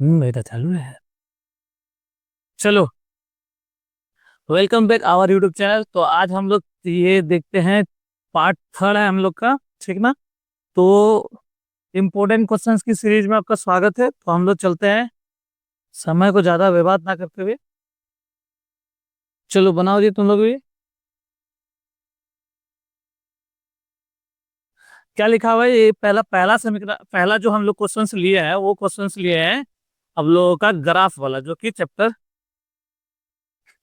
बेटा चालू है। चलो, welcome back our YouTube channel. तो आज हम लोग ये देखते हैं, पार्ट थर्ड है हम लोग का। ठीक ना? तो इम्पोर्टेंट क्वेश्चंस की सीरीज में आपका स्वागत है। तो हम लोग चलते हैं, समय को ज्यादा बर्बाद ना करते हुए। चलो बनाओ जी तुम लोग भी। क्या लिखा हुआ है? ये पहला पहला समीकरण, पहला जो हम लोग क्वेश्चंस लिए हैं वो क्वेश्चंस लिए हैं हम लोगों का ग्राफ वाला, जो कि चैप्टर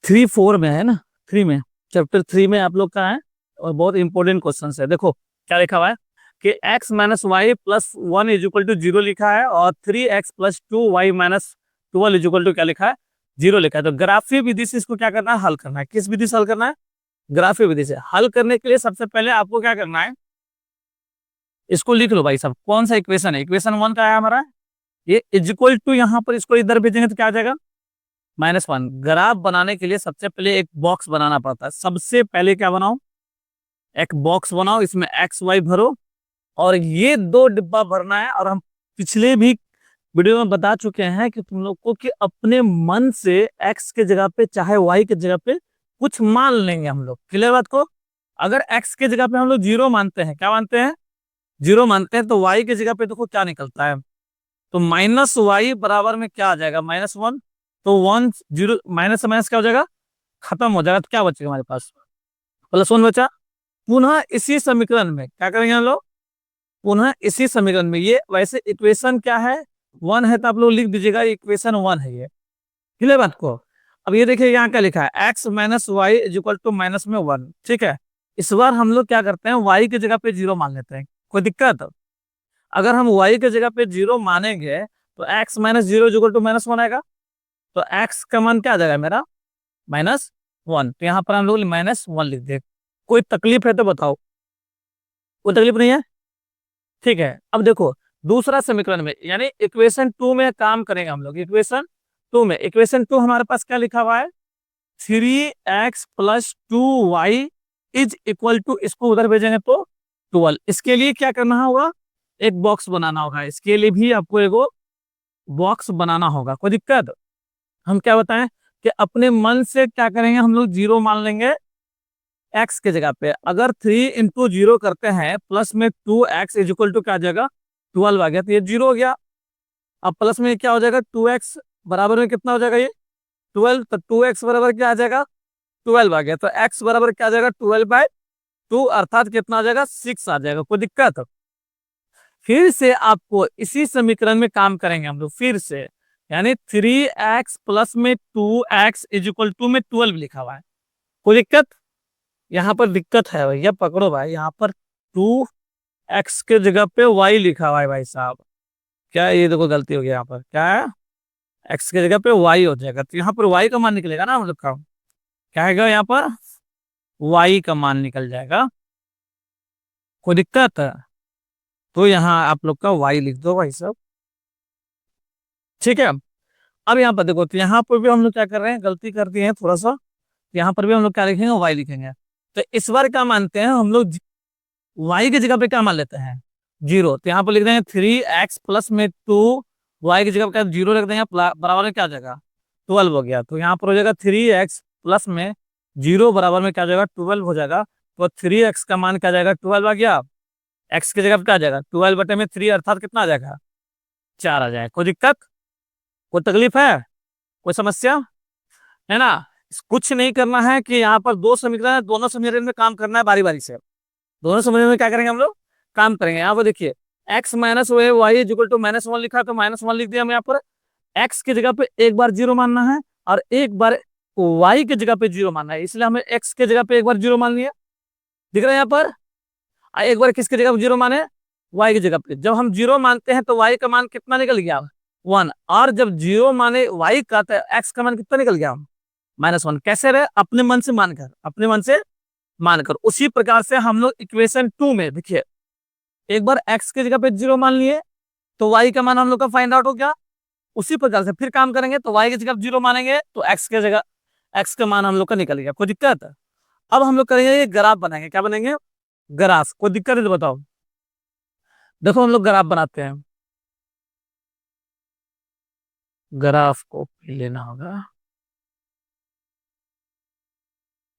3-4 में है ना। 3 में, चैप्टर 3 में आप लोग का है। और बहुत इंपॉर्टेंट क्वेश्चन है। देखो क्या लिखा हुआ है कि x minus y plus one is equal to zero लिखा है, और 3x plus 2y minus 12 is equal to क्या लिखा है? जीरो लिखा है। तो ग्राफीय विधि से इसको क्या करना है? हल करना है। किस विधि से हल करना है? ग्राफीय विधि से हल करने के लिए सबसे पहले आपको क्या करना है? इसको लिख लो भाई साहब। कौन सा इक्वेशन है? इक्वेशन 1 का है हमारा। ये इज इक्वल टू, यहाँ पर इसको इधर भेजेंगे तो क्या आ जाएगा? -1। ग्राफ बनाने के लिए सबसे पहले एक बॉक्स बनाना पड़ता है। सबसे पहले क्या बनाओ? एक बॉक्स बनाओ, इसमें एक्स वाई भरो, और ये दो डिब्बा भरना है। और हम पिछले भी वीडियो में बता चुके हैं कि तुम लोग को कि अपने मन से एक्स के जगह पे चाहे वाई के जगह पे कुछ मान लेंगे हम लोग। क्लियर बात को? अगर एक्स के जगह पे हम लोग जीरो मानते हैं, क्या मानते हैं? जीरो मानते हैं, तो वाई की जगह पे देखो क्या निकलता है। तो -y बराबर में क्या आ जाएगा? -1। तो 1 जीरो माइनस से माइनस क्या हो जाएगा? खत्म हो जाएगा। तो क्या बचेगा हमारे पास? +1 बचा। पुनः इसी समीकरण में क्या करेंगे हम लोग? पुनः इसी समीकरण में, ये वैसे इक्वेशन क्या है? 1 है, तो आप लोग लिख दीजिएगा इक्वेशन 1 है ये। क्लियर बात को? अब ये देखिए यहाँ क्या लिखा है, x minus y is equal to minus में 1। ठीक है। इस बार हम लोग क्या करते हैं? y की जगह पे जीरो मान लेते हैं। कोई दिक्कत? अगर हम y की जगह पे जीरो मानेंगे तो x minus zero is equal to -1 आएगा। तो x का मान क्या आ जाएगा मेरा? -1। तो यहाँ पर हम लोग -1 लिख दे। कोई तकलीफ है तो बताओ। कोई तकलीफ नहीं है? ठीक है। अब देखो दूसरा समीकरण में, यानी इक्वेशन 2 में काम करेंगे हम लोग। इक्वेशन 2 में, इक्वेशन 2 हमारे पास क्या लिखा हुआ है? 3x plus 2y is equal to, इसको उधर भेजेंगे तो 12। इसके लिए क्या करना होगा? एक बॉक्स बनाना होगा। इसके लिए भी आपको एक बॉक्स बनाना होगा। कोई दिक्कत? हम क्या बताएं कि अपने मन से क्या करेंगे हम लोग? जीरो मान लेंगे एक्स के जगह पे। अगर 3 × 0 करते हैं, प्लस में 2x इज इक्वल टू क्या आ जाएगा? 12 आ गया। तो ये जीरो हो गया। अब प्लस में क्या हो जाएगा? 2x बराबर में कितना हो जाएगा? ये 12। तो 2x बराबर क्या आ जाएगा? 12 आ गया। तो x बराबर क्या आ जाएगा? 12/2, अर्थात कितना आ जाएगा? 6 आ जाएगा। कोई दिक्कत? फिर से आपको इसी समीकरण में काम करेंगे हम लोग फिर से। यानी 3x प्लस में 2x इज इक्वल टू में 12 लिखा हुआ है। कोई दिक्कत? यहाँ पर दिक्कत है भैया, पकड़ो भाई। यहाँ पर 2x के जगह पे y लिखा हुआ है भाई साहब। क्या ये देखो गलती हो गई। यहाँ पर क्या है? x के जगह पे y हो जाएगा। तो यहाँ पर y का मान निकलेगा ना हम लोग का। क्या आएगा यहाँ पर? y का मान निकल जाएगा। कोई दिक्कत है? तो यहाँ आप लोग का y लिख दो भाई साहब। ठीक है। अब यहाँ पर देखो, तो यहाँ पर भी हम लोग क्या कर रहे हैं? गलती कर दिए हैं थोड़ा सा। यहाँ पर भी हम लोग क्या लिखेंगे? y लिखेंगे। तो इस बार क्या मानते हैं हम लोग? y की जगह पे क्या मान लेते हैं? जीरो। तो यहाँ पर लिख देंगे 3x प्लस में 2y की जगह पे क्या जीरो रख देंगे, बराबर में क्या आ जाएगा? 12 हो गया। तो यहाँ पर हो जाएगा 3x प्लस में जीरो बराबर में क्या आ जाएगा? 12 हो जाएगा। तो 3x का मान क्या आ जाएगा? 12 आ गया। x की जगह पे क्या आ जाएगा? 12/3, अर्थात कितना आ जाएगा? 4 आ जाएगा। कोई दिक्कत? कोई तकलीफ है? कोई समस्या है ना? कुछ नहीं करना है कि यहाँ पर दो समीकरण है, दोनों समीकरण में काम करना है बारी बारी से। दोनों समीकरण में क्या करेंगे हम लोग? काम करेंगे। यहाँ पर देखिए, x minus y is equal to -1 लिखा, तो -1 लिख दिया हम यहाँ पर। x की जगह पे एक बार जीरो मानना है, और एक बार y की जगह पे जीरो मानना है। इसलिए हमें x के जगह पे एक बार जीरो मान लिया। दिख रहा है यहाँ पर? एक बार किसकी जगह पे जीरो माने? y की जगह पे। जब हम जीरो मानते हैं तो y का मान कितना निकल गया? 1। और जब जीरो माने y का, तो x का मान कितना निकल गया? -1। कैसे रहे? अपने मन से मानकर, अपने मन से मानकर। उसी प्रकार से हम लोग इक्वेशन 2 में देखिए, एक बार x की जगह पे जीरो मान लिए, तो y का मान हम लोग का फाइंड आउट हो गया। उसी प्रकार से फिर काम करेंगे, तो y की जगह जीरो मानेंगे तो x के जगह x का मान हम लोग का निकल गया। कोई दिक्कत? अब हम लोग करेंगे, ये ग्राफ बनाएंगे। क्या बनेंगे? ग्राफ। कोई दिक्कत है तो बताओ। देखो हम लोग ग्राफ बनाते हैं। ग्राफ को लेना होगा।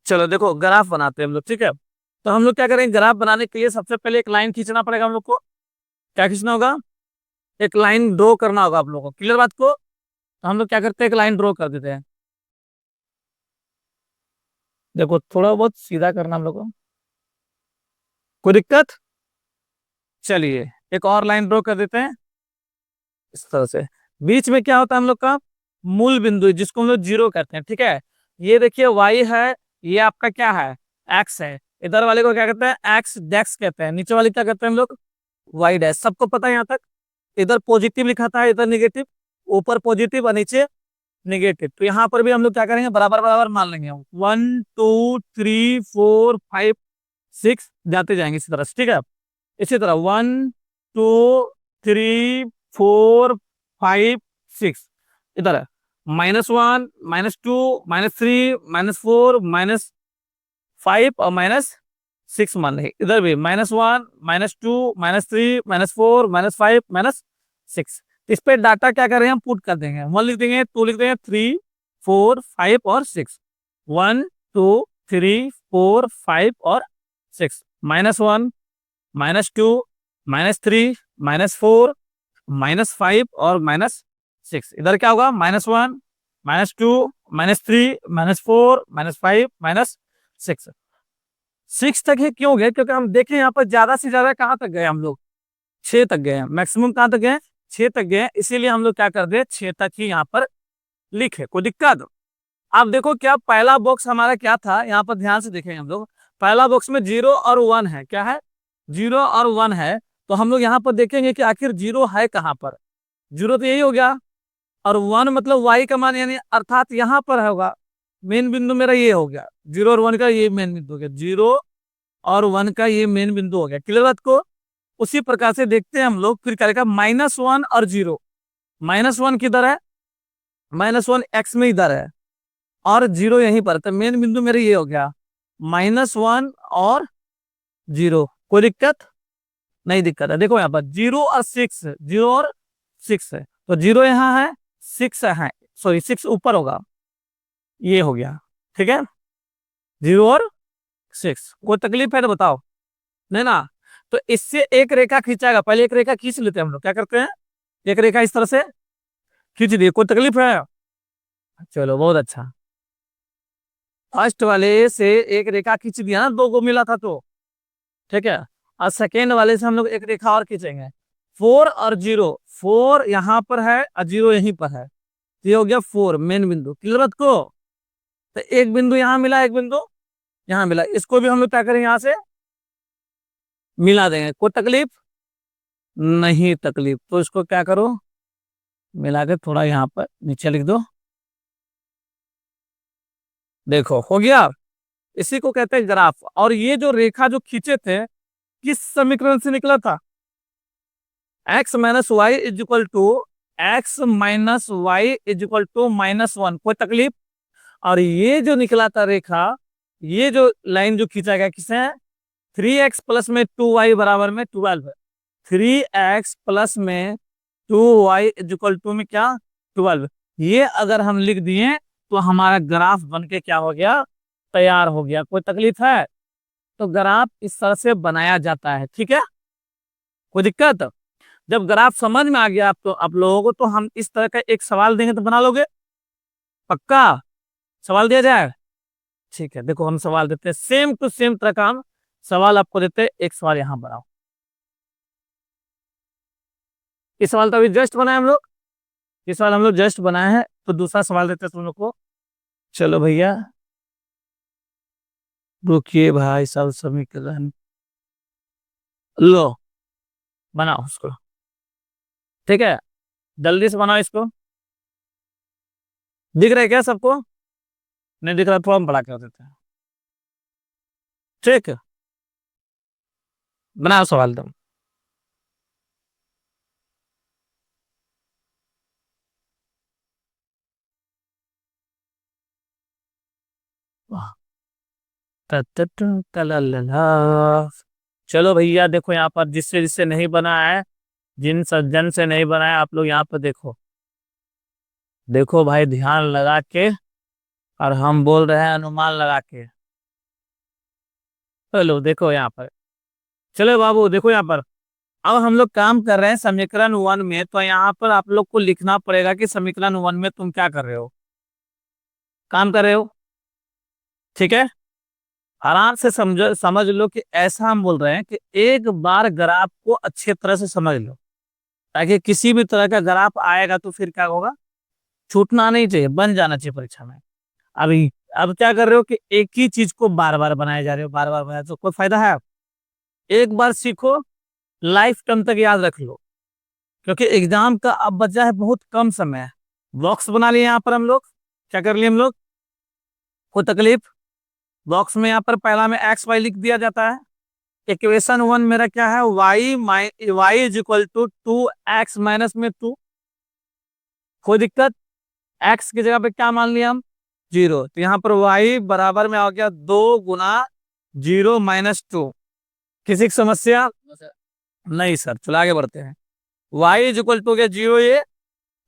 चलो देखो ग्राफ बनाते हैं हम लोग, ठीक है। तो हम लोग क्या करेंगे, ग्राफ बनाने के लिए सबसे पहले एक लाइन खींचना पड़ेगा हम लोग को। क्या खींचना होगा, एक लाइन ड्रॉ करना होगा आप लोगों को। क्लियर बात को। तो हम लोग क्या करते हैं, एक लाइन ड्रॉ कर देते हैं। देखो थोड़ा बहुत सीधा करना हम लोग को, कोई दिक्कत। चलिए एक और लाइन ड्रॉ कर देते हैं इस तरह से। बीच में क्या होता है हम लोग का मूल बिंदु, जिसको हम लोग जीरो कहते हैं, ठीक है। ये देखिए वाई है, ये आपका क्या है, एक्स है। इधर वाले को क्या कहते हैं, एक्स डैक्स कहते हैं। नीचे वाले क्या कहते हैं हम लोग, वाई डैश। सबको पता है यहाँ तक। इधर पॉजिटिव लिखा था, इधर निगेटिव। ऊपर पॉजिटिव और नीचे निगेटिव। तो यहाँ पर भी हम लोग क्या करेंगे, बराबर बराबर मान लेंगे। 1 2 3 4 5 6 जाते जाएंगे इसी तरह से, ठीक है। इसी तरह 1 2 3 4 5 6 इधर है। -1 -2 -3 -4 -5 और -6 मान लेंगे। इधर भी -1 -2 -3 -4 -5 -6। इस पे डाटा क्या करें, हम पुट कर देंगे। 1 लिख देंगे, 2 लिख देंगे, 3 4 5 और 6। 1 2 3 4 5 और 6। -1 -2 -3 -4 -5 और -6। इधर क्या होगा, -1 -2 -3 -4 -5 -6। 6 तक है, क्यों गए, क्योंकि हम देखें यहाँ पर ज्यादा से ज्यादा कहाँ तक गए हम लोग, 6 तक गए हैं। मैक्सिमम कहाँ तक गए, 6 तक गए। इसीलिए हम लोग क्या कर दे, 6 तक ही यहाँ पर लिखे। कोई दिक्कत। अब देखो क्या पहला बॉक्स हमारा क्या था, यहाँ पर ध्यान से देखेंगे हम लोग। पहला बॉक्स में 0 और 1 है। क्या है, 0 और 1 है। तो हम लोग यहाँ पर देखेंगे कि आखिर 0 है कहाँ पर। 0 तो यही हो गया, और 1 मतलब वाई का मान, यानी अर्थात यहाँ पर होगा। मेन बिंदु मेरा ये हो गया, 0 और 1 का ये मेन बिंदु हो गया। 0 और 1 का ये मेन बिंदु हो गया। क्लियर बात को। उसी प्रकार से देखते हैं हम लोग, फिर क्या लिखा, -1 और 0। -1 किधर है, -1 एक्स में इधर है, और 0 यहीं पर। तो मेन बिंदु मेरे ये हो गया, -1 और 0। कोई दिक्कत नहीं, दिक्कत है। देखो यहाँ पर 0 और 6, 0 और 6 है। तो 0 यहाँ है, 6 है, सॉरी 6 ऊपर होगा, ये हो गया, ठीक है। 0 और 6, कोई तकलीफ है तो बताओ, नहीं ना। तो इससे एक रेखा खींचाएगा। पहले एक रेखा खींच लेते हैं हम लोग। क्या करते हैं, एक रेखा इस तरह से खींच दी। कोई तकलीफ है, चलो बहुत अच्छा। फर्स्ट वाले से एक रेखा खींच दिया ना, 2 को मिला था तो, ठीक है। और सेकेंड वाले से हम लोग एक रेखा और खींचेंगे। 4 और 0, 4 यहाँ पर है और 0 यहीं पर है। ये हो गया 4 मेन बिंदु। क्लियर बात को। तो एक बिंदु यहाँ मिला, एक बिंदु यहाँ मिला, इसको भी हम लोग क्या करेंगे, यहाँ से मिला देंगे। कोई तकलीफ नहीं, तकलीफ तो इसको क्या करो, मिला के थोड़ा यहाँ पर नीचे लिख दो। देखो हो गया। इसी को कहते हैं ग्राफ। और ये जो रेखा जो खींचे थे, किस समीकरण से निकला था, x - y = x - y = -1। कोई तकलीफ। और ये जो निकला था रेखा, ये जो लाइन जो खींचा गया किसे है, 3x प्लस में 2y बराबर में 12। 3x प्लस में 2y = में क्या, 12। ये अगर हम लिख दिए तो हमारा ग्राफ बन के क्या हो गया, तैयार हो गया। कोई तकलीफ है। तो ग्राफ इस तरह से बनाया जाता है, ठीक है। कोई दिक्कत। जब ग्राफ समझ में आ गया आप लोगों को, तो हम इस तरह का एक सवाल देंगे तो बना लोगे, पक्का। सवाल दिया जाए, ठीक है। देखो हम सवाल देते हैं, सेम टू सेम तरह का हम सवाल आपको देते हैं। एक सवाल यहाँ बनाओ। इस सवाल तो अभी जस्ट बनाए हम लोग, ये सवाल हम लोग जस्ट बनाए हैं। तो दूसरा सवाल देते हैं तुम लोग को। चलो भैया रुकिए भाई, सब समीकरण लो, बनाओ उसको, ठीक है। जल्दी से बनाओ इसको। दिख रहा है क्या सबको, नहीं दिख रहा, थोड़ा हम बड़ा कर देते हैं, ठीक है। बनाओ सवाल तुम। वाह, तललला। चलो भैया देखो यहाँ पर, जिससे जिससे नहीं बना है, जिन सज्जन से नहीं बना है, आप लोग यहाँ पर देखो। देखो भाई ध्यान लगा के, और हम बोल रहे हैं अनुमान लगा के। चलो देखो यहाँ पर, चलो बाबू देखो यहाँ पर। अब हम लोग काम कर रहे हैं समीकरण वन में, तो यहाँ पर आप लोग को लिखना पड़ेगा कि समीकरण वन में तुम क्या कर रहे हो, काम कर रहे हो। ठीक है, आराम से समझ समझ लो कि ऐसा हम बोल रहे हैं कि एक बार ग्राफ को अच्छे तरह से समझ लो, ताकि किसी भी तरह का ग्राफ आएगा तो फिर क्या होगा, छूटना नहीं चाहिए, बन जाना चाहिए परीक्षा में। अभी अब क्या कर रहे हो कि एक ही चीज को बार बार बनाए जा रहे हो, बार बार बनाए तो कोई फायदा है? एक बार सीखो, लाइफ टाइम तक याद रख लो, क्योंकि एग्जाम का अब बचा है बहुत कम समय। बॉक्स बना लिए यहाँ पर हम लोग, क्या कर लिए हम लोग, कोई तकलीफ? बॉक्स में यहाँ पर पहला में एक्स वाई लिख दिया जाता है। इक्वेशन वन मेरा क्या है, Y is equal to 2x-2। कोई दिक्कत? एक्स की जगह पे क्या मान लिया हम, 0, तो यहाँ पर y बराबर में आ गया 2 × 0 - 2। किसी की समस्या नहीं सर, चलो आगे बढ़ते हैं। y इज इक्वल टू गया 0, ये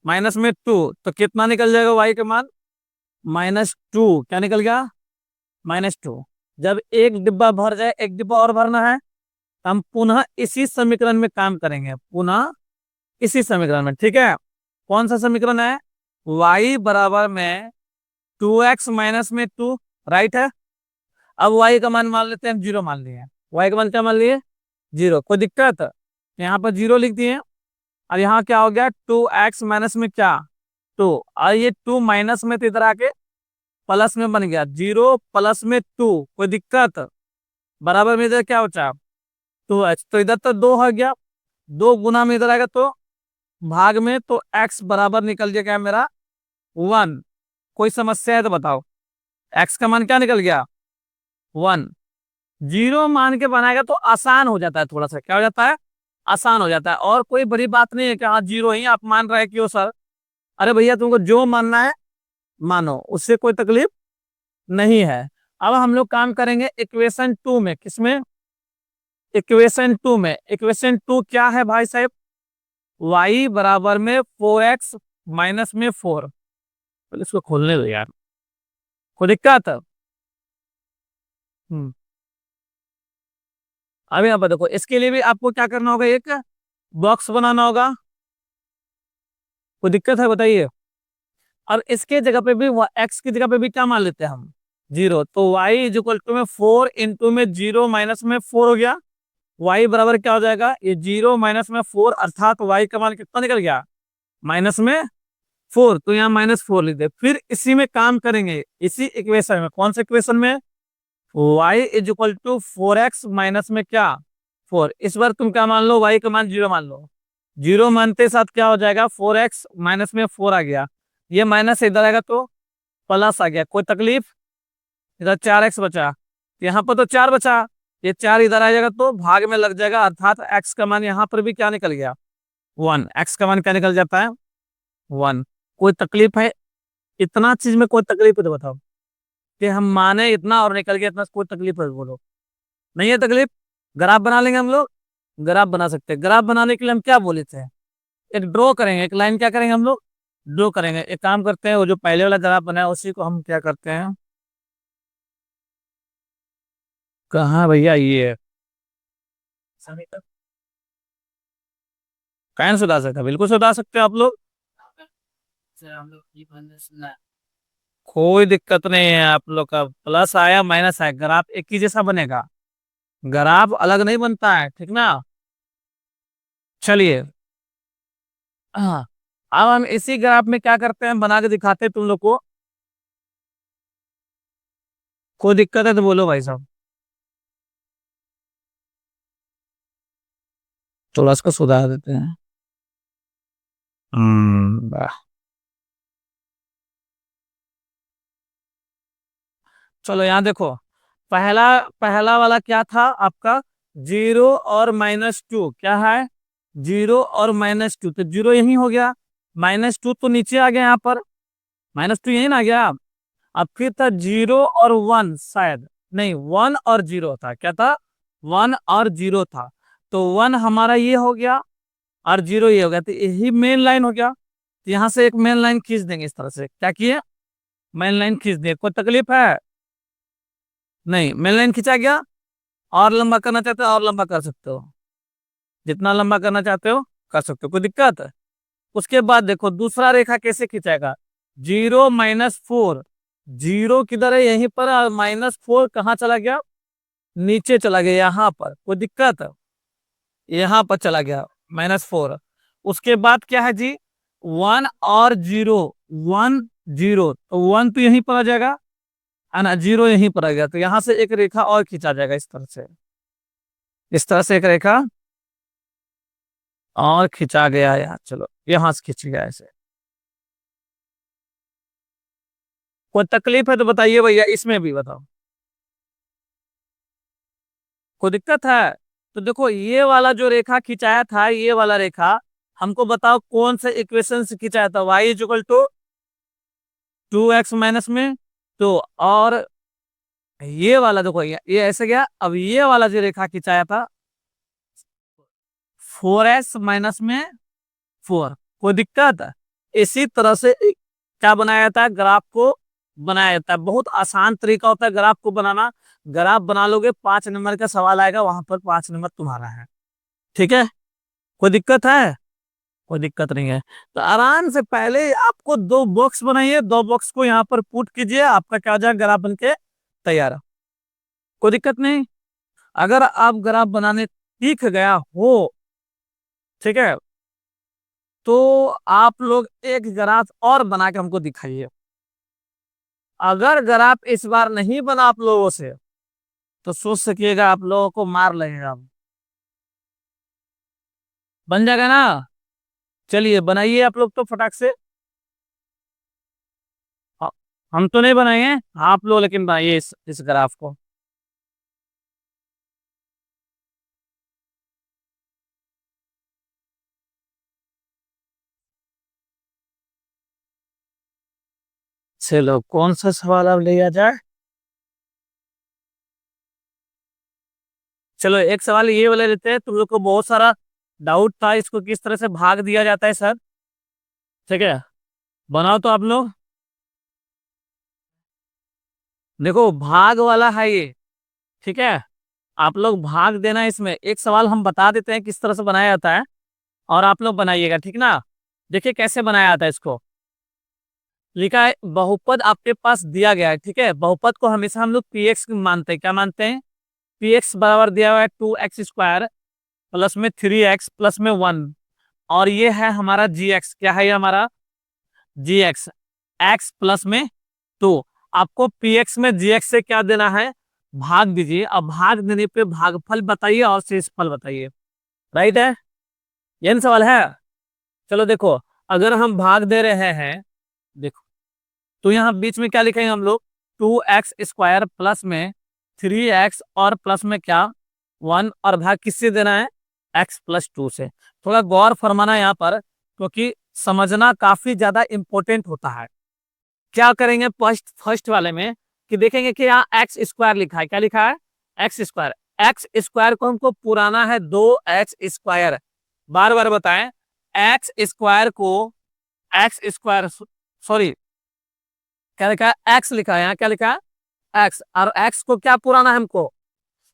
माइनस में 2, तो कितना निकल जाएगा y का मान, -2। क्या निकल गया, -2। जब एक डिब्बा भर जाए, एक डिब्बा और भरना है, हम पुनः इसी समीकरण में काम करेंगे, पुनः इसी समीकरण में। ठीक है, कौन सा समीकरण है, y बराबर में 2x-2, राइट है। अब y का मान मान लेते हैं, 0 मान लिए, y का मान क्या मान लिए, 0। कोई दिक्कत? यहाँ पर 0 लिख दिए, और यहाँ क्या हो गया, 2x माइनस में क्या, 2, और ये 2 माइनस में तो इधर आके प्लस में बन गया, 0 प्लस में 2। कोई दिक्कत? बराबर में इधर क्या बचा, 2x, तो इधर तो 2 हो गया, 2 गुना में इधर आएगा तो भाग में, तो x बराबर निकल गया क्या मेरा, 1। कोई समस्या है तो बताओ, x का मान क्या निकल गया, 1। 0 मान के बनाएगा तो आसान हो जाता है, थोड़ा सा क्या हो जाता है, आसान हो जाता है, और कोई बड़ी बात नहीं है कि हाँ 0 ही आप मान रहे क्यों सर। अरे भैया तुमको जो मानना है मानो, उससे कोई तकलीफ नहीं है। अब हम लोग काम करेंगे इक्वेशन 2 में, किसमें, इक्वेशन 2 में। इक्वेशन 2 क्या है भाई साहब, y बराबर में 4x माइनस में 4। पहले इसको खोलने दो यार, कोई दिक्कत? हम्म, अब यहाँ पर देखो, इसके लिए भी आपको क्या करना होगा, एक बॉक्स बनाना होगा। कोई दिक्कत है बताइए? और इसके जगह पे भी एक्स की जगह पे भी क्या मान लेते हैं हम, 0, तो y इज इक्वल टू में 4 इंटू में 0 माइनस में 4 हो गया। y बराबर क्या हो जाएगा, ये 0 माइनस में 4, अर्थात y का मान कितना निकल गया, -4। तो यहाँ -4 लिख दे, फिर इसी में काम करेंगे, इसी इक्वेशन में। कौन से इक्वेशन में, y is equal to 4x minus में क्या, 4। इस बार तुम क्या मान लो, y का मान 0 मान लो, 0 मानते साथ क्या हो जाएगा, 4x माइनस में 4 आ गया, ये माइनस इधर आएगा तो प्लस आ गया। कोई तकलीफ? इधर 4x बचा, यहाँ पर तो 4 बचा, ये 4 इधर आ जाएगा तो भाग में लग जाएगा, अर्थात x का मान यहाँ पर भी क्या निकल गया, 1। x का मान क्या निकल जाता है, 1। कोई तकलीफ है, इतना चीज में कोई तकलीफ है तो बताओ, कि हम माने इतना और निकल गया इतना, कोई तकलीफ है तो बोलो, नहीं है तकलीफ? ग्राफ बना लेंगे हम लोग, ग्राफ बना सकते हैं। ग्राफ बनाने के लिए हम क्या बोले थे, एक ड्रॉ करेंगे, एक लाइन क्या करेंगे हम लोग, ड्रॉ करेंगे। एक काम करते हैं, वो जो पहले वाला ग्राफ बनाया उसी को हम क्या करते हैं, कहाँ भैया ये, कैन सुधार सकते हैं, बिल्कुल सुधार सकते हैं आप लोग, कोई दिक्कत नहीं है। आप लोग का प्लस आया माइनस आया, ग्राफ एक ही जैसा बनेगा, ग्राफ अलग नहीं बनता है, ठीक ना। चलिए, हाँ, अब हम इसी ग्राफ में क्या करते हैं, बना के दिखाते हैं तुम लोग को। कोई दिक्कत है तो बोलो भाई साहब, थोड़ा इसको सुधार देते हैं। वाह। चलो यहाँ देखो, पहला पहला वाला क्या था आपका, 0 और -2, क्या है, 0 और -2, तो 0 यही हो गया, -2 तो नीचे आ गया यहाँ पर, -2 यही ना आ गया। अब फिर था 0 और 1, शायद नहीं, 1 और 0 था, क्या था, 1 और 0 था, तो 1 हमारा ये हो गया और 0 ये हो गया, तो यही मेन लाइन हो गया। तो यहाँ से एक मेन लाइन खींच देंगे इस तरह से। क्या किए? मेन लाइन खींच दिए। कोई तकलीफ है? नहीं, मेन लाइन खींचा गया। और लंबा करना चाहते हो और लंबा कर सकते हो, जितना लंबा करना चाहते हो कर सकते हो, कोई दिक्कत है? उसके बाद देखो दूसरा रेखा कैसे खिंचाएगा। 0 - 4, 0 किधर है? यहीं पर। और -4 कहाँ चला गया? नीचे चला गया, यहाँ पर। कोई दिक्कत है? यहाँ पर चला गया -4। उसके बाद क्या है जी? 1 और 0, 1 0, तो 1 तो यहीं पर आ जाएगा, है ना, 0 यहीं पर आ गया। तो यहाँ से एक रेखा और खींचा जाएगा इस तरह से। इस तरह से एक रेखा और खिंचा गया यार। चलो यहां से खींच गया ऐसे। कोई तकलीफ है तो बताइए भैया, इसमें भी बताओ, कोई दिक्कत है? तो देखो ये वाला जो रेखा खिंचाया था, ये वाला रेखा, हमको बताओ कौन से इक्वेशन से खिंचाया था। y = 2x में। तो और ये वाला देखो, ये ऐसे गया। अब ये वाला जो रेखा खिंचाया था 4x - 4। कोई दिक्कत है? इसी तरह से क्या बनाया जाता है, ग्राफ को बनाया जाता है। बहुत आसान तरीका होता है ग्राफ को बनाना। ग्राफ बना लोगे, 5 नंबर का सवाल आएगा, वहां पर 5 नंबर तुम्हारा है। ठीक है? कोई दिक्कत है? कोई दिक्कत नहीं है। तो आराम से पहले आपको 2 बॉक्स बनाइए, 2 बॉक्स को यहाँ पर पुट कीजिए, आपका क्या हो जाएगा, ग्राफ बन के तैयार है। कोई दिक्कत नहीं। अगर आप ग्राफ बनाने सीख गया हो, ठीक है, तो आप लोग एक ग्राफ और बना के हमको दिखाइए। अगर ग्राफ इस बार नहीं बना आप लोगों से, तो सोच सकिएगा आप लोगों को मार लगेगा। बन जाएगा ना? चलिए बनाइए आप लोग तो फटाक से। हाँ, हम तो नहीं बनाएंगे, आप लोग लेकिन बनाइए इस ग्राफ को। चलो कौन सा सवाल अब लिया जाए? चलो एक सवाल ये वाले लेते हैं। तुम लोग को बहुत सारा डाउट था, इसको किस तरह से भाग दिया जाता है सर। ठीक है, बनाओ तो आप लोग। देखो भाग वाला है ये, ठीक है, आप लोग भाग देना। इसमें एक सवाल हम बता देते हैं किस तरह से बनाया जाता है, और आप लोग बनाइएगा, ठीक ना? देखिए कैसे बनाया जाता है इसको। लिखा है बहुपद आपके पास दिया गया है, ठीक है। बहुपद को हमेशा हम लोग पी एक्स मानते हैं। क्या मानते हैं? पी एक्स बराबर दिया हुआ है 2x² प्लस में 3x प्लस में 1। और ये है हमारा जी एक्स। क्या है ये हमारा? जी एक्स, एक्स प्लस में 2। आपको पी एक्स में जी एक्स से क्या देना है? भाग दीजिए। अब भाग देने पे भागफल बताइए और शेषफल बताइए। राइट है? यही सवाल है। चलो देखो, अगर हम भाग दे रहे हैं, देखो, तो यहाँ बीच में क्या लिखेंगे हम लोग? 2x² प्लस में 3x और प्लस में क्या? 1। और भाग किससे देना है? x+2 से। थोड़ा गौर फरमाना यहाँ पर, क्योंकि समझना काफी ज्यादा इंपॉर्टेंट होता है। क्या करेंगे फर्स्ट फर्स्ट वाले में, कि देखेंगे कि यहाँ x² लिखा है। क्या लिखा है? x²। x² को हमको पुराना है 2x²। बार बार बताएं, x² को, x², सॉरी, क्या लिखा है? x लिखा है यहाँ। क्या लिखा है? x। और x को क्या पुराना है हमको?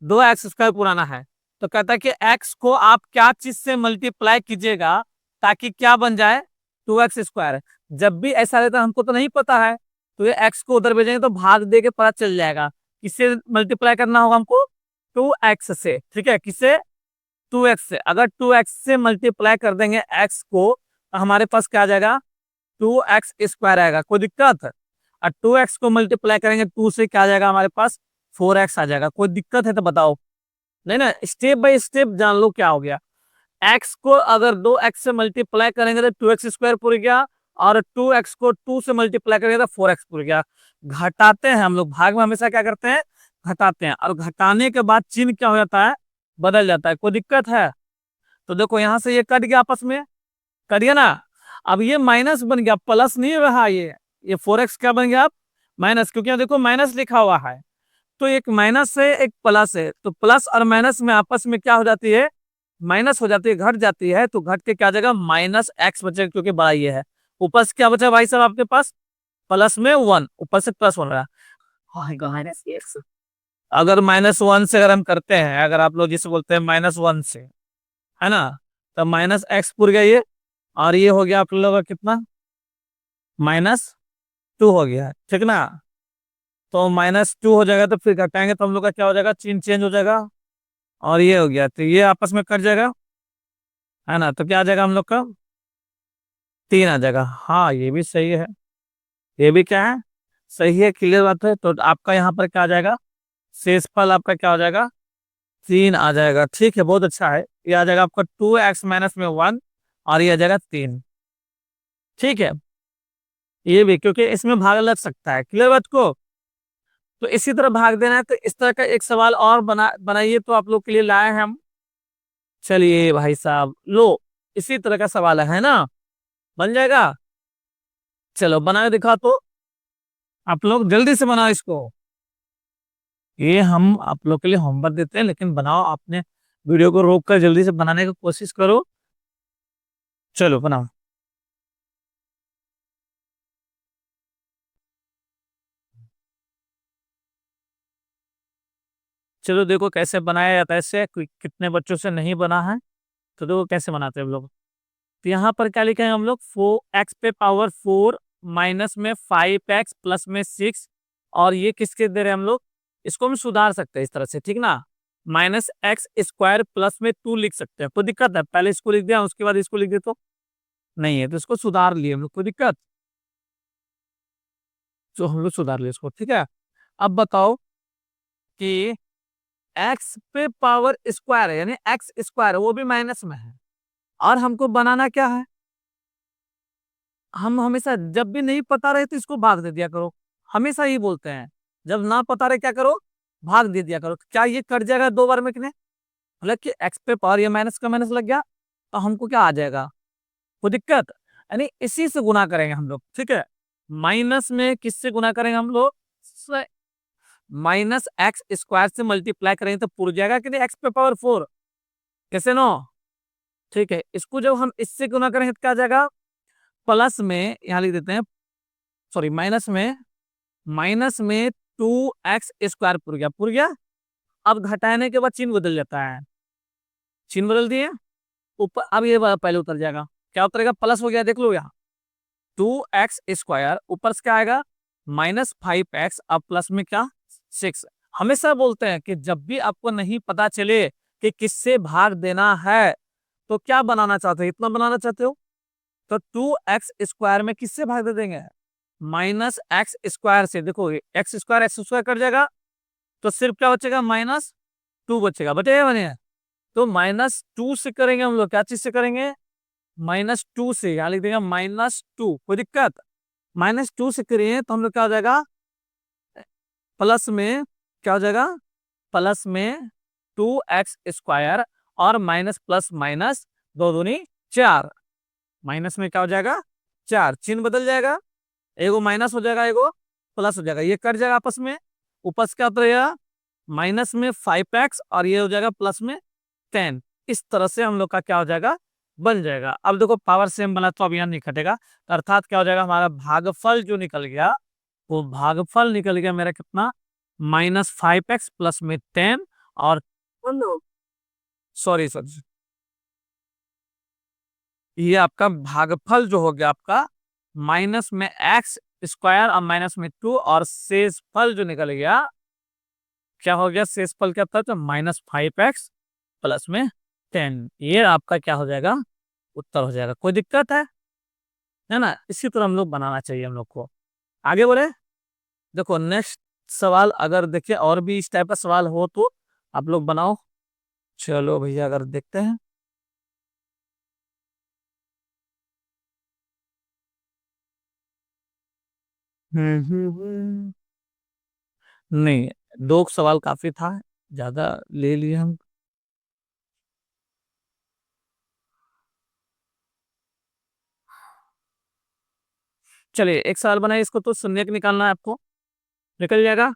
2x² पुराना है। तो कहता है कि x को आप क्या चीज से मल्टीप्लाई कीजिएगा ताकि क्या बन जाए? 2x²। जब भी ऐसा रहता है, हमको तो नहीं पता है, तो ये x को उधर भेजेंगे तो भाग दे के पता चल जाएगा। किससे मल्टीप्लाई करना होगा हमको? 2x से। ठीक है, किससे? 2x से। अगर 2x से मल्टीप्लाई कर देंगे x को, तो हमारे पास क्या आ जाएगा? 2x² आएगा। कोई दिक्कत? और 2x को मल्टीप्लाई करेंगे 2 से, क्या आ जाएगा हमारे पास? 4x आ जाएगा। कोई दिक्कत है तो बताओ। नहीं ना, स्टेप बाय स्टेप जान लो क्या हो गया। x को अगर 2x से मल्टीप्लाई करेंगे तो 2x² पूर गया, और 2x को 2 से मल्टीप्लाई करेंगे तो 4x पूर गया। घटाते हैं हम लोग, भाग में हमेशा क्या करते हैं? घटाते हैं। और घटाने के बाद चिन्ह क्या हो जाता है? बदल जाता है। कोई दिक्कत है? तो देखो यहाँ से ये कट गया, आपस में कट गया ना। अब ये माइनस बन गया, प्लस नहीं रहा। ये 4x क्या बन गया? अब माइनस, क्योंकि यहाँ देखो माइनस लिखा हुआ है। तो एक माइनस है एक प्लस है, तो प्लस और माइनस में आपस में क्या हो जाती है? माइनस हो जाती है, घट जाती है। तो घट के क्या जगह? -x बचेगा, क्योंकि बड़ा ये है। ऊपर से क्या बचा भाई साहब आपके पास, प्लस में 1, ऊपर से प्लस 1 रहा। -x, अगर -1 से अगर हम करते हैं, अगर आप लोग जिसे बोलते हैं -1 से, है ना, तो -x पूर गया ये, और ये हो गया आप लोगों का कितना, -2 हो गया, ठीक ना। तो -2 हो जाएगा, तो फिर घटाएंगे तो हम लोग का क्या हो जाएगा, चिन्ह चेंज हो जाएगा, और ये हो गया, तो ये आपस में कट जाएगा, है ना, तो क्या आ जाएगा हम लोग का, 3 आ जाएगा। हाँ ये भी सही है, ये भी क्या है, सही है, क्लियर बात है। तो आपका यहाँ पर क्या आ जाएगा, शेषफल आपका क्या हो जाएगा, 3 आ जाएगा। ठीक है, बहुत अच्छा है, ये आ जाएगा आपका 2x-1, और ये आ जाएगा 3। ठीक है, ये भी क्योंकि इसमें भाग लग सकता है, क्लियर बात को। तो इसी तरह भाग देना है, तो इस तरह का एक सवाल और बनाइए, तो आप लोग के लिए लाए हैं हम। चलिए भाई साहब लो, इसी तरह का सवाल है ना, बन जाएगा। चलो बना के दिखा तो, आप लोग जल्दी से बनाओ इसको। ये हम आप लोग के लिए होमवर्क देते हैं, लेकिन बनाओ, आपने वीडियो को रोक कर जल्दी से बनाने की कोशिश करो। चलो बनाओ। चलो देखो कैसे बनाया जाता है, इससे कितने बच्चों से नहीं बना है, तो देखो कैसे बनाते हैं हम लोग। तो यहाँ पर क्या लिखे हैं हम लोग, 4x⁴ माइनस में 5x प्लस में 6, और ये किसके दे रहे हैं हम लोग, इसको हम सुधार सकते हैं इस तरह से, ठीक ना। -x² प्लस में 2 लिख सकते हैं, कोई दिक्कत है, पहले इसको लिख दिया उसके बाद इसको लिख दे तो नहीं है, तो इसको सुधार लिए हम लोग, कोई दिक्कत, तो हम लोग सुधार लिए इसको, ठीक है। अब बताओ कि एक्स पे पावर स्क्वायर है, यानी एक्स स्क्वायर वो भी माइनस में है, और हमको बनाना क्या है, हम हमेशा जब भी नहीं पता रहे तो इसको भाग दे दिया करो, हमेशा ही बोलते हैं, जब ना पता रहे क्या करो, भाग दे दिया करो। क्या ये कट जाएगा 2 बार में कि नहीं, मतलब कि एक्स पे पावर ये माइनस का माइनस लग गया, तो हमको क्या आ जाएगा, कोई दिक्कत, यानी इसी से गुना करेंगे हम लोग, ठीक है। माइनस में किससे गुना करेंगे हम लोग, -x² से मल्टीप्लाई करेंगे तो पूर जाएगा कि नहीं, एक्स पे पावर 4, कैसे नो, ठीक है। इसको जब हम इससे गुना करेंगे तो क्या आ जाएगा, प्लस में यहाँ लिख देते हैं, सॉरी माइनस में 2x² पुर गया। अब घटाने के बाद चिन्ह बदल जाता है, चिन्ह बदल दिए, ऊपर अब ये पहले उतर जाएगा, क्या उतरेगा, प्लस हो गया, देख लो यहाँ 2x², ऊपर से क्या आएगा, -5x, अब प्लस में क्या, 6। हमेशा बोलते हैं कि जब भी आपको नहीं पता चले कि किससे भाग देना है, तो क्या बनाना चाहते हो, इतना बनाना चाहते हो, तो 2x² में किससे भाग दे देंगे, -x² से। देखो x² कट जाएगा, तो सिर्फ क्या बचेगा, -2 बचेगा, बचेगा बने। तो -2 से करेंगे हम लोग, क्या चीज से करेंगे, -2 से, यहाँ लिख देंगे -2, कोई दिक्कत, -2 से करिए तो हम लोग क्या हो जाएगा, प्लस में क्या हो जाएगा, प्लस में 2x², और माइनस प्लस माइनस 2 दूनी 4, माइनस में क्या हो जाएगा, 4, चिन्ह बदल जाएगा, एगो माइनस हो जाएगा, एगो प्लस हो जाएगा, ये कट जाएगा आपस में, ऊपर से क्या उतरेगा, माइनस में 5x, और ये हो जाएगा प्लस में 10। इस तरह से हम लोग का क्या हो जाएगा, बन जाएगा। अब देखो पावर सेम बना तो अब यहाँ नहीं कटेगा, तो अर्थात क्या हो जाएगा, हमारा भागफल जो निकल गया, वो भागफल निकल गया मेरा कितना, -5x प्लस में 10, और सॉरी सॉरी, ये आपका भागफल जो हो गया आपका, माइनस में x² और -2, और शेषफल जो निकल गया, क्या हो गया, शेषफल क्या था, तो -5x प्लस में 10, ये आपका क्या हो जाएगा, उत्तर हो जाएगा। कोई दिक्कत है ना, इसी तरह हम लोग बनाना चाहिए हम लोग को। आगे बोले, देखो नेक्स्ट सवाल, अगर देखिए और भी इस टाइप का सवाल हो तो आप लोग बनाओ। चलो भैया अगर देखते हैं, नहीं, 2 सवाल काफी था, ज्यादा ले लिए हम। चलिए एक सवाल बनाइए, इसको तो शून्य निकालना है आपको, निकल जाएगा,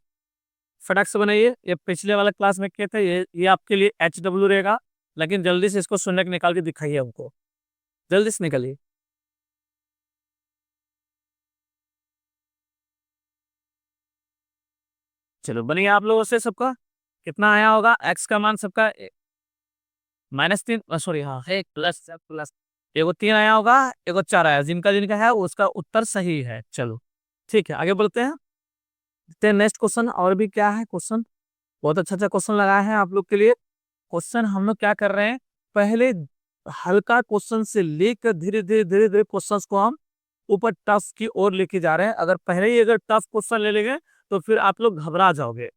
फटाक से बनाइए। ये पिछले वाला क्लास में किए थे, ये आपके लिए HW रहेगा, लेकिन जल्दी से इसको शून्य निकाल के दिखाइए हमको, जल्दी से निकालिए। चलो बनिए आप लोगों से सबका कितना आया होगा एक्स का मान सबका -3 सॉरी हाँ है प्लस प्लस एगो 3 आया होगा एगो 4 आया जिनका जिनका है उसका उत्तर सही है। चलो ठीक है आगे बोलते हैं नेक्स्ट क्वेश्चन और भी क्या है क्वेश्चन बहुत अच्छा अच्छा क्वेश्चन लगाए हैं आप लोग के लिए। क्वेश्चन हम लोग क्या कर रहे हैं पहले हल्का क्वेश्चन से लेकर धीरे धीरे क्वेश्चंस को हम ऊपर टफ की ओर लेके जा रहे हैं। अगर पहले ही अगर टफ क्वेश्चन ले लेंगे तो फिर आप लोग घबरा जाओगे।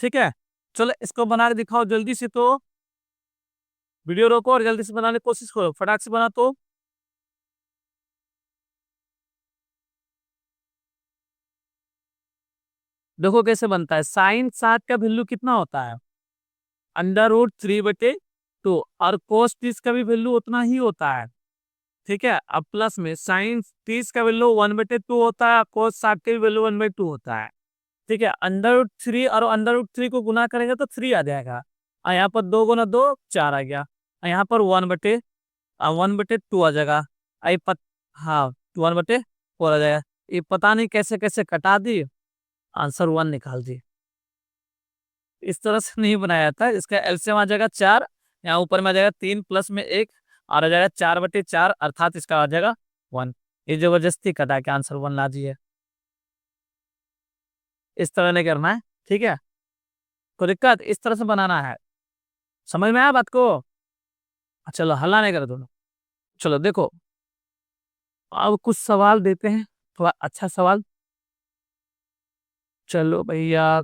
ठीक है चलो इसको बना के दिखाओ जल्दी से। तो वीडियो रोको और जल्दी से बनाने की कोशिश करो फटाक से बना। तो देखो कैसे बनता है sin 7 का वैल्यू कितना होता है √3/2 और cos 30 का भी वैल्यू उतना ही होता है। ठीक है अब प्लस में sin 30 का वैल्यू 1/2 होता है cos 60 का भी वैल्यू 1/2 होता है। ठीक है √3 और √3 को गुना करेंगे तो 3 आ जाएगा और यहाँ पर 2 गुना 2 4 आ गया और यहाँ पर 1/2 आ जाएगा। हाँ 1/4 आ जाएगा। ये पता नहीं कैसे कैसे कटा दी आंसर 1 निकाल दी। इस तरह से नहीं बनाया था इसका एलसीएम आ जाएगा 4 यहाँ ऊपर में आ जाएगा 3 प्लस में 1 और आ जाएगा 4/4 अर्थात इसका आ जाएगा 1। ये जबरदस्ती कटा के आंसर 1 ला दिए। इस तरह नहीं करना है ठीक है कोई दिक्कत इस तरह से बनाना है समझ में आया बात को। चलो हल्ला नहीं कर दोनों। चलो देखो अब कुछ सवाल देते हैं थोड़ा अच्छा सवाल। चलो भैया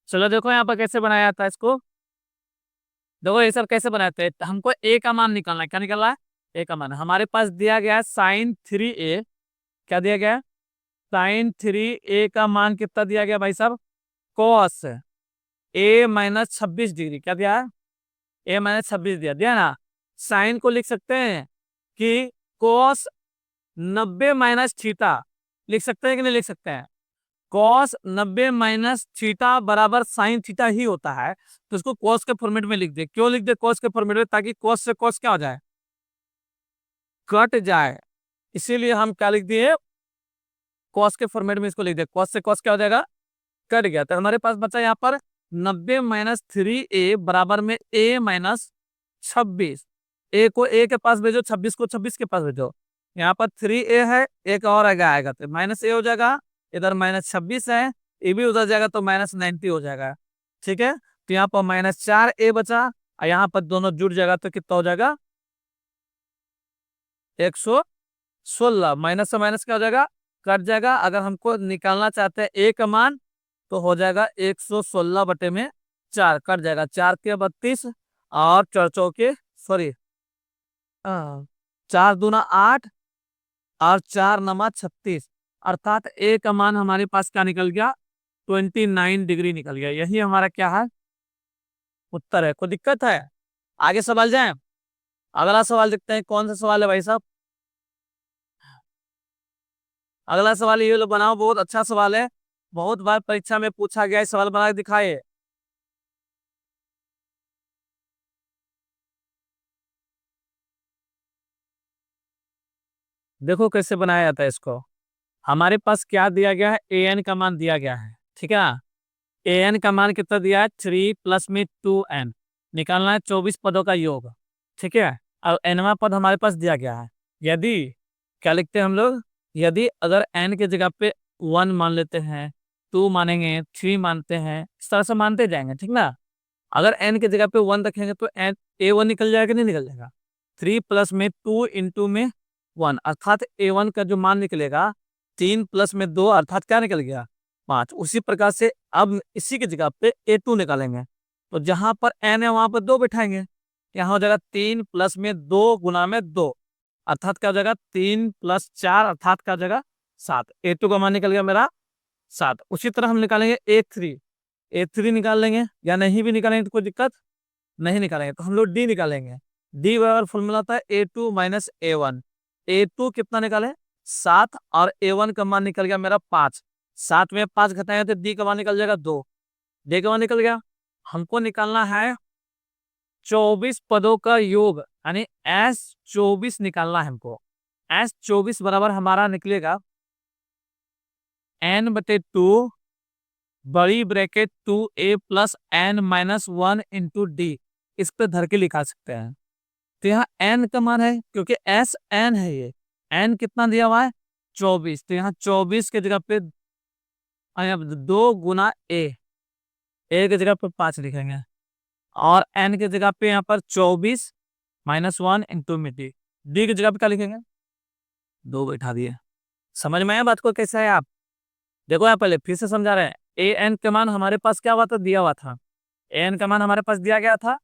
चलो देखो यहाँ पर कैसे बनाया था इसको। देखो ये सब कैसे बनाते हैं हमको ए का मान निकालना है। क्या निकालना है ए का मान हमारे पास दिया गया है sin 3a। क्या दिया गया है sin 3a का मान कितना दिया गया भाई साहब cos A-26 डिग्री। क्या दिया है A-26 दिया दिया ना। साइन को लिख सकते हैं कि cos 90 - थीटा लिख सकते हैं कि नहीं लिख सकते हैं। cos 90 - थीटा बराबर sin थीटा ही होता है तो इसको cos के फॉर्मेट में लिख दे। क्यों लिख दे cos के फॉर्मेट में ताकि cos से cos क्या हो जाए कट जाए। इसीलिए हम क्या लिख दिए cos के फॉर्मेट में इसको लिख दे cos से cos क्या हो जाएगा कट गया। तो हमारे पास बचा यहाँ पर 90 - 3a बराबर में A-26। ए को ए के पास भेजो 26 को 26 के पास भेजो। यहाँ पर 3a है एक और आएगा तो -a हो जाएगा। इधर -26 है ये भी उधर जाएगा तो -90 हो जाएगा। ठीक है तो यहाँ पर -4a बचा और यहाँ पर दोनों जुड़ जाएगा तो कितना हो जाएगा 116। माइनस से माइनस क्या हो जाएगा कट जाएगा। अगर हमको निकालना चाहते हैं ए का मान तो हो जाएगा 116/4 कट जाएगा 4 के 32 और 4 चौके सॉरी 4 दूना 8 और 4 नमा 36 अर्थात ए का मान हमारे पास क्या निकल गया 29 डिग्री निकल गया। यही हमारा क्या है उत्तर है। कोई दिक्कत है आगे सवाल जाए। अगला सवाल देखते हैं कौन सा सवाल है भाई साहब। अगला सवाल ये लो बनाओ बहुत अच्छा सवाल है बहुत बार परीक्षा में पूछा गया है सवाल बना के दिखाए। देखो कैसे बनाया जाता है इसको। हमारे पास क्या दिया गया है ए एन का मान दिया गया है। ठीक है ए एन का मान कितना दिया है 3 प्लस में 2n निकालना है 24 पदों का योग। ठीक है और एनवा पद हमारे पास दिया गया है। यदि क्या लिखते हैं हम लोग यदि अगर एन के जगह पे 1 मान लेते हैं 2 मानेंगे 3 मानते हैं इस तरह से मानते जाएंगे। ठीक ना अगर एन के जगह पे 1 रखेंगे तो एन A1 निकल जाएगा कि नहीं निकल जाएगा 3 प्लस में 2 इंटू में 1 अर्थात A1 का जो मान निकलेगा 3 प्लस में 2 अर्थात क्या निकल गया 5। उसी प्रकार से अब इसी की जगह पे A2 निकालेंगे तो जहां पर n है वहां पर 2 बैठाएंगे यहाँ हो जाएगा 3 प्लस में 2 गुना में 2 अर्थात क्या हो जाएगा 3 + 4 अर्थात क्या हो जाएगा 7। A2 का मान निकल गया मेरा 7। उसी तरह हम निकालेंगे A3 निकाल लेंगे या नहीं भी निकालेंगे तो कोई दिक्कत नहीं निकालेंगे तो हम लोग डी निकालेंगे। डी बराबर फॉर्मूला था A2 - A1। A2 कितना निकाले 7 और A1 का मान निकल गया मेरा 5। 7 में 5 घटाएंगे तो डी का मान निकल जाएगा 2। डी का मान निकल गया हमको निकालना है 24 पदों का योग यानी S24 निकालना है हमको। S24 बराबर हमारा निकलेगा n/2 बड़ी bracket 2a plus n-1 into D, इस पे धर के लिखा सकते हैं। तो यहाँ n का मान है, क्योंकि s n है, ये n कितना दिया हुआ है 24, तो यहाँ 24 के जगह पे 2 गुना a की जगह पे 5 लिखेंगे, और n की जगह पे यहाँ पर 24 -1 इंटू में डी की जगह पे क्या लिखेंगे 2 बैठा दिए। समझ में आया बात को कैसे है आप? देखो यहाँ पहले फिर से समझा रहे हैं। ए एन का मान हमारे पास क्या हुआ था, दिया हुआ था। ए एन का मान हमारे पास दिया गया था।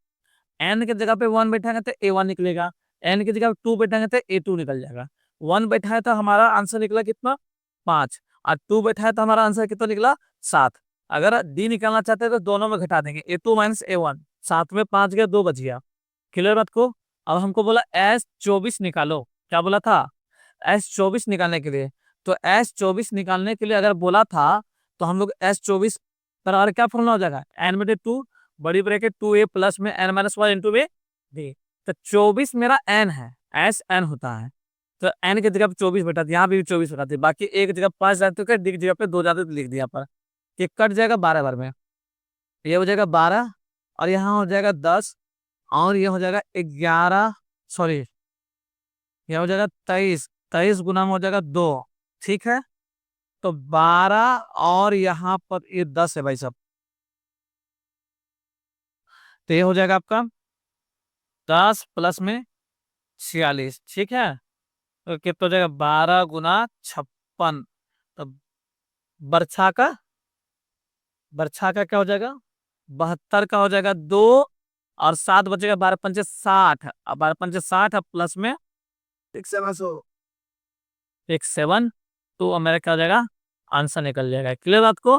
एन की जगह पे 1 बैठाएंगे तो ए 1 निकलेगा, एन की जगह पे 2 बैठाएंगे तो ए 2 निकल जाएगा। 1 बैठा है तो हमारा आंसर निकला कितना 5, और 2 बैठा है तो हमारा आंसर कितना निकला 7। अगर डी निकालना चाहते हैं तो दोनों में घटा देंगे, ए 2 माइनस ए 1, 7 में 5 गया 2 बच गया। क्लियर बात को? अब हमको बोला S24 निकालो, क्या बोला था S24 निकालने के लिए। तो S24 निकालने के लिए अगर बोला था तो हम लोग S24 बराबर क्या फॉर्मूला हो जाएगा n/2 बड़ी ब्रैकेट 2a प्लस में n-1 इंटू में डी। तो 24 मेरा n है, एस एन होता है, तो n की जगह पे 24 बैठा था, यहाँ भी 24 बैठा था, बाकी एक की जगह 5 जाते तो डी की जगह पे 2 जाते तो लिख दिया पर, ये कट जाएगा 12 बार में, ये हो जाएगा 12 और यहाँ हो जाएगा 10 और ये हो जाएगा 11, सॉरी ये हो जाएगा 23, 23 गुना में हो जाएगा 2, ठीक है। तो 12 और यहाँ पर ये 10 है भाई साहब, तो ये हो जाएगा आपका 10 प्लस में 46, ठीक है। तो कितना हो जाएगा 12 गुना 56, तो बरछा का क्या हो जाएगा 72 का हो जाएगा 2 और 7 बचेगा, 12×5 = 60, अब 12×5 = 60 अब प्लस में 67, तो मेरा क्या हो जाएगा आंसर निकल जाएगा। क्लियर बात को?